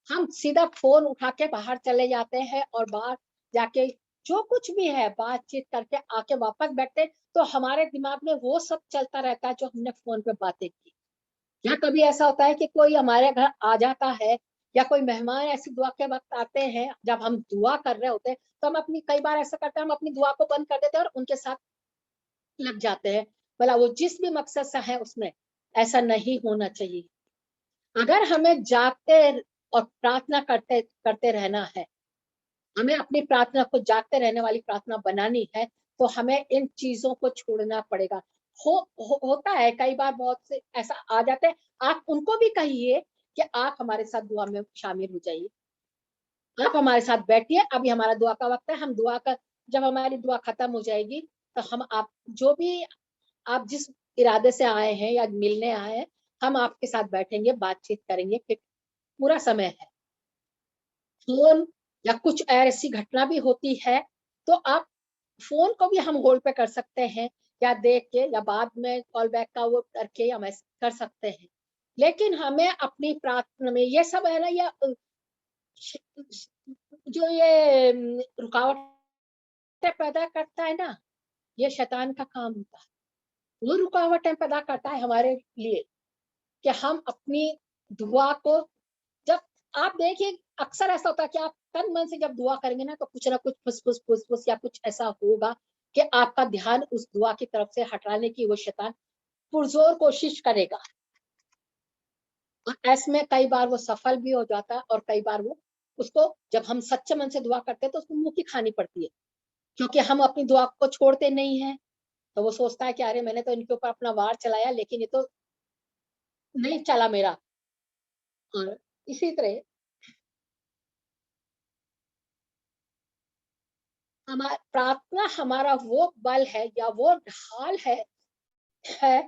Speaker 6: हम सीधा फोन उठा के बाहर चले जाते हैं और बाहर जाके जो कुछ भी है बातचीत करके आके वापस बैठते, तो हमारे दिमाग में वो सब चलता रहता है जो हमने फोन पे बातें की। या कभी ऐसा होता है कि कोई हमारे घर आ जाता है, या कोई मेहमान ऐसी दुआ के वक्त आते हैं, जब हम दुआ कर रहे होते हैं तो हम अपनी, कई बार ऐसा करते हैं, हम अपनी दुआ को बंद कर देते हैं और उनके साथ लग जाते हैं, भला वो जिस भी मकसद से है उसमें। ऐसा नहीं होना चाहिए। अगर हमें जागते और प्रार्थना करते करते रहना है, हमें अपनी प्रार्थना को जागते रहने वाली प्रार्थना बनानी है, तो हमें इन चीजों को छोड़ना पड़ेगा। होता है कई बार, बहुत से ऐसा आ जाते हैं, आप उनको भी कहिए कि आप हमारे साथ दुआ में शामिल हो जाइए, आप हमारे साथ बैठिए, अभी हमारा दुआ का वक्त है, हम दुआ का, जब हमारी दुआ खत्म हो जाएगी तो हम आप जो भी आप जिस इरादे से आए हैं या मिलने आए हैं, हम आपके साथ बैठेंगे, बातचीत करेंगे, फिर पूरा समय है। फोन या कुछ ऐसी घटना भी होती है तो आप फोन को भी हम होल्ड पे कर सकते हैं, या देख के, या बाद में कॉल बैक का वो करके हम ऐसे कर सकते हैं। लेकिन हमें अपनी प्रार्थना में ये सब है ना, या जो ये रुकावटें पैदा करता है ना, ये शैतान का काम होता है। वो रुकावटें पैदा करता है हमारे लिए कि हम अपनी दुआ को, जब आप देखिए अक्सर ऐसा होता है कि आप तन मन से जब दुआ करेंगे ना, तो कुछ ना कुछ फुसफुस फुसफुस या कुछ ऐसा होगा कि आपका ध्यान उस दुआ की तरफ से हटाने की वो शैतान पुरजोर कोशिश करेगा, और ऐसे में कई बार वो सफल भी हो जाता है, और कई बार वो उसको, जब हम सच्चे मन से दुआ करते हैं तो उसको मुंह की खानी पड़ती है, क्योंकि हम अपनी दुआ को छोड़ते नहीं हैं। तो वो सोचता है कि अरे मैंने तो इनके ऊपर अपना वार चलाया, लेकिन ये तो नहीं चला मेरा। और इसी तरह हमारा प्रार्थना हमारा वो बल है या वो ढाल है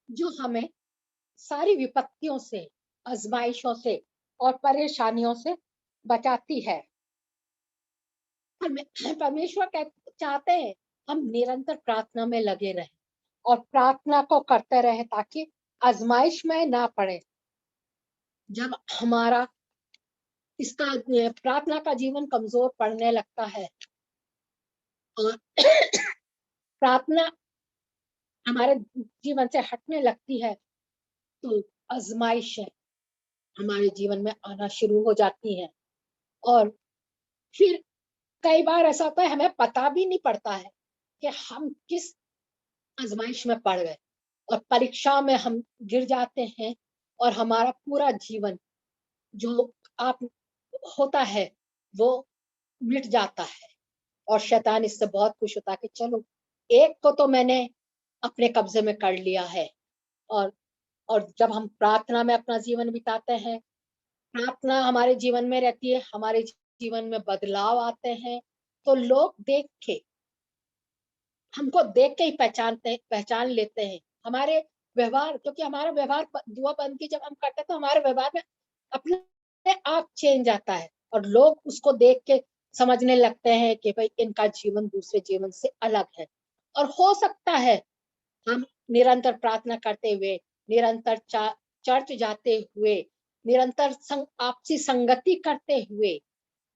Speaker 6: जो हमें सारी विपत्तियों से, आजमाइशों से और परेशानियों से बचाती है। परमेश्वर चाहते हैं हम निरंतर प्रार्थना में लगे रहें और प्रार्थना को करते रहे ताकि आजमाइश में ना पड़े। जब हमारा इसका प्रार्थना का जीवन कमजोर पड़ने लगता है और प्रार्थना हमारे जीवन से हटने लगती है तो आजमाइश हमारे जीवन में आना शुरू हो जाती है और फिर कई बार ऐसा होता है हमें पता भी नहीं पड़ता है कि हम किस आजमाइश में पड़ गए और परीक्षा में हम गिर जाते हैं और हमारा पूरा जीवन जो आप होता है वो मिट जाता है और शैतान इससे बहुत खुश होता है कि चलो एक को तो मैंने अपने कब्जे में कर लिया है। और जब हम प्रार्थना में अपना जीवन बिताते हैं, प्रार्थना हमारे जीवन में रहती है, हमारे जीवन में बदलाव आते हैं, तो लोग हमको देख के ही पहचान लेते हैं। हमारे व्यवहार, क्योंकि हमारा व्यवहार दुआ बंदगी जब हम करते हैं तो हमारे व्यवहार में अपने आप चेंज आता है और लोग उसको देख के समझने लगते हैं कि भाई इनका जीवन दूसरे जीवन से अलग है। और हो सकता है हम निरंतर प्रार्थना करते हुए, निरंतर चर्च जाते हुए, निरंतर आपसी संगति करते हुए,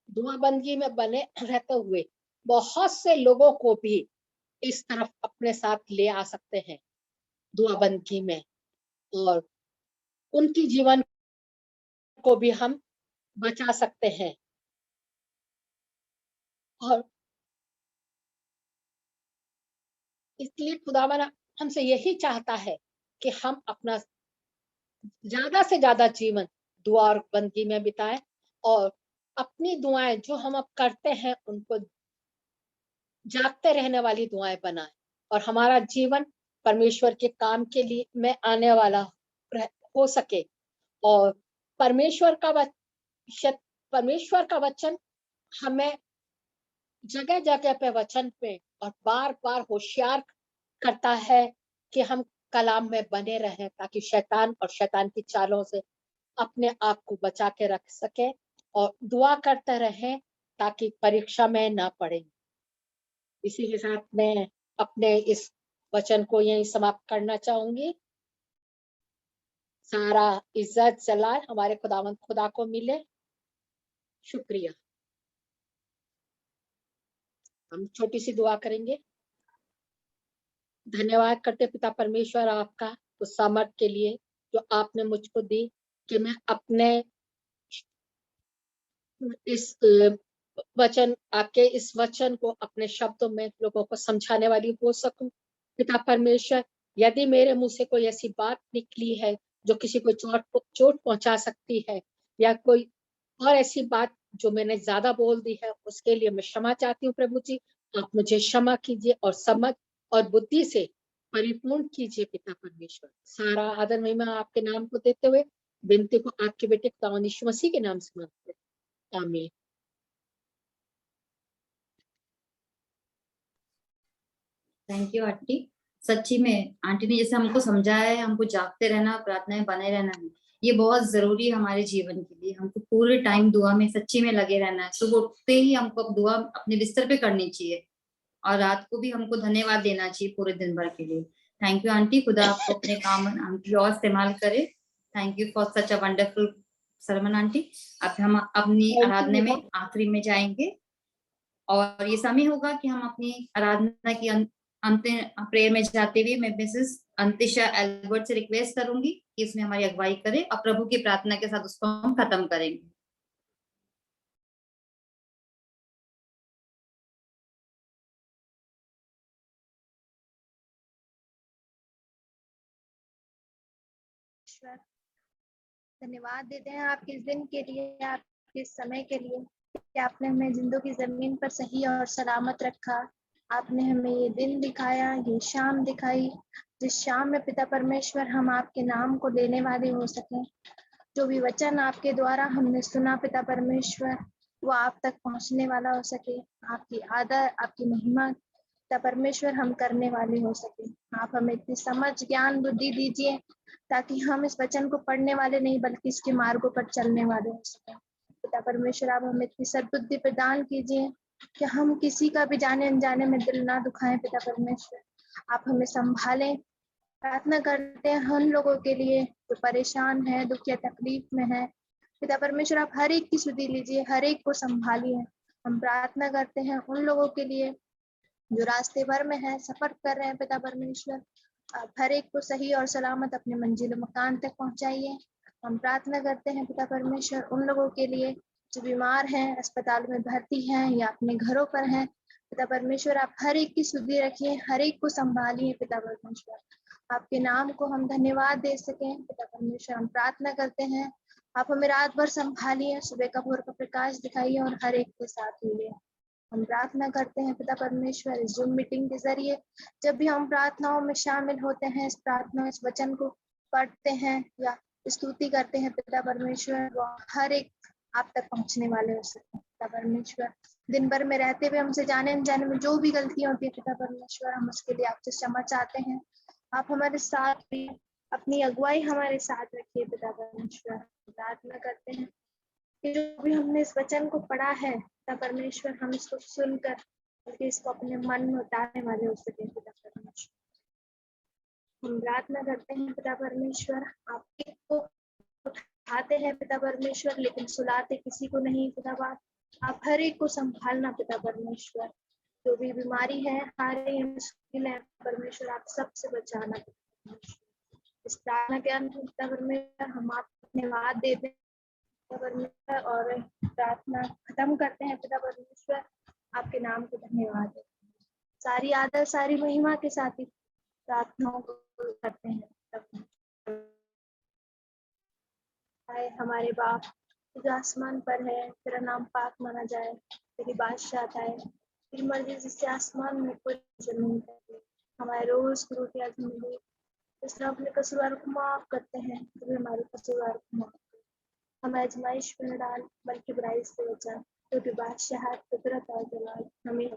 Speaker 6: दुआ बंदगी में बने रहते हुए बहुत से लोगों को भी इस तरफ अपने साथ ले आ सकते हैं दुआ बंदगी में और उनकी जीवन को भी हम बचा सकते हैं। और इसलिए खुदावन हमसे यही चाहता है कि हम अपना ज्यादा से ज्यादा जीवन दुआ और बंदगी में बिताएं और अपनी दुआएं जो हम अब करते हैं उनको जागते रहने वाली दुआएं बनाएं और हमारा जीवन परमेश्वर के काम के लिए में आने वाला हो सके। और परमेश्वर का वचन हमें जगह जगह पे वचन पे और बार बार होशियार करता है कि हम कलाम में बने रहें ताकि शैतान और शैतान की चालों से अपने आप को बचा के रख सके और दुआ करते रहें ताकि परीक्षा में ना पड़े। इसी के साथ मैं अपने इस वचन को यहीं समाप्त करना चाहूंगी। सारा इज्जत जलाल हमारे खुदावंद खुदा को मिले। शुक्रिया। हम छोटी सी दुआ करेंगे। धन्यवाद करते पिता परमेश्वर आपका उस सामर्थ के लिए जो आपने मुझको दी कि मैं अपने इस वचन, आपके इस वचन को अपने शब्दों में लोगों को समझाने वाली हो सकूं। पिता परमेश्वर, यदि मेरे मुंह से कोई ऐसी बात निकली है जो किसी को चोट पहुंचा सकती है या कोई और ऐसी बात जो मैंने ज्यादा बोल दी है, उसके लिए मैं क्षमा चाहती हूँ। प्रभु जी, आप मुझे क्षमा कीजिए और समझ और बुद्धि से परिपूर्ण कीजिए। पिता परमेश्वर, सारा आदर महिमा आपके नाम को देते हुए विनती को आपके बेटे खुदावंद यीशु मसीह के नाम से मांगते हैं। आमीन।
Speaker 2: Thank you aunty. सच्ची में आंटी ने जैसे हमको समझाया है, हमको जागते रहना, प्रार्थना में बने रहना है, ये बहुत जरूरी है हमारे जीवन के लिए। हमको पूरे टाइम दुआ में सच्ची में लगे रहना है। सुबह उठते ही हमको अब दुआ अपने बिस्तर पे करनी चाहिए और रात को भी हमको धन्यवाद देना चाहिए पूरे दिन भर के लिए। Thank you aunty. खुदा आपको अपने काम आंटी और इस्तेमाल करे। Thank you for such a wonderful sermon aunty. अब हम अपनी आराधना में आखिरी में जाएंगे और ये समय होगा कि हम अपनी आराधना की अंतिम प्रेयर में जाते हुए मैं मिसेस अंतिशा एल्बर्ट से रिक्वेस्ट करूंगी कि इसमें हमारी अगुवाई करे और प्रभु की प्रार्थना के साथ उसको हम खत्म करेंगे।
Speaker 4: धन्यवाद देते हैं आपके इस दिन के लिए, आपके इस समय के लिए कि आपने हमें जिंदों की जमीन पर सही और सलामत रखा। आपने हमें ये दिन दिखाया, ये शाम दिखाई, जिस शाम में पिता परमेश्वर हम आपके नाम को लेने वाले हो सके। जो भी वचन आपके द्वारा हमने सुना पिता परमेश्वर, वो आप तक पहुंचने वाला हो सके। आपकी आदर, आपकी महिमा पिता परमेश्वर हम करने वाले हो सके। आप हमें इतनी समझ ज्ञान बुद्धि दीजिए ताकि हम इस वचन को पढ़ने वाले नहीं बल्कि इसके मार्गों पर चलने वाले हो सके। पिता परमेश्वर आप हमें इतनी सद्बुद्धि प्रदान कीजिए कि हम किसी का भी जाने अनजाने में दिल ना दुखाएं। पिता परमेश्वर आप हमें संभालें। प्रार्थना करते हैं उन लोगों के लिए जो परेशान है, दुख या तकलीफ में है। पिता परमेश्वर आप हर एक की सुधि लीजिए, हर एक को संभालिए। हम प्रार्थना करते हैं उन लोगों के लिए जो रास्ते भर में है, सफर कर रहे हैं। पिता परमेश्वर आप हर एक को सही और सलामत अपने मंजिल मकान तक पहुंचाइए। हम प्रार्थना करते हैं पिता परमेश्वर उन लोगों के लिए जो बीमार हैं, अस्पताल में भर्ती हैं या अपने घरों पर हैं। पिता परमेश्वर आप हर एक की सुधि रखिए, हर एक को संभालिए। पिता परमेश्वर आपके नाम को हम धन्यवाद दे सकें। पिता परमेश्वर हम प्रार्थना करते हैं आप हमें रात भर संभालिए, सुबह का भोर का प्रकाश दिखाइए और हर एक के साथ मिलिए। हम प्रार्थना करते हैं पिता परमेश्वर इस जूम मीटिंग के जरिए जब भी हम प्रार्थनाओं में शामिल होते हैं, इस प्रार्थना इस वचन को पढ़ते हैं या स्तुति करते हैं, पिता परमेश्वर वो हर एक आप तक पहुंचने वाले हो सकते हैं। पिता परमेश्वर दिन भर में रहते हुए हमसे जाने अनजाने में जो भी गलतियां होती है, पिता परमेश्वर हम उसके लिए आपसे क्षमा चाहते हैं। आप हमारे साथ भी अपनी अगुवाई हमारे साथ रखिए। पिता परमेश्वर प्रार्थना करते हैं कि जो भी हमने इस वचन को पढ़ा है, पिता परमेश्वर हम इसको सुनकर बल्कि इसको अपने मन में उतारने वाले हो सके। पिता परमेश्वर हम प्रार्थना करते हैं पिता परमेश्वर आप एक को उठाते हैं पिता परमेश्वर लेकिन सुलाते किसी को नहीं। पिता बाप आप हर एक को संभालना। पिता परमेश्वर जो भी बीमारी है, हर एक मुश्किल है, परमेश्वर आप सबसे बचाना। इस प्रार्थना के अंत में पिता परमेश्वर हम आपको धन्यवाद देते हैं पिता परमेश्वर और प्रार्थना खत्म करते हैं। पिता परमेश्वर आपके नाम को धन्यवाद देते हैं। सारी आदर सारी महिमा के साथ ही प्रार्थनाओं को करते हैं। आए हमारे बाप जो आसमान पर है, तेरा नाम पाक माना जाए, तेरी बादशाह आए, तेरी मर्जी जिससे आसमान में कोई जमीन पर। हमारे रोज की रोटी आज हमें दे, इसलिए अपने कसूरवार को माफ करते हैं, तुम्हें हमारे कसूरवार को माफ कर। हमें आजमाइश में न डाल बल्कि बुराई से बचा, क्योंकि बादशाह कुदरत और जलाल हमें।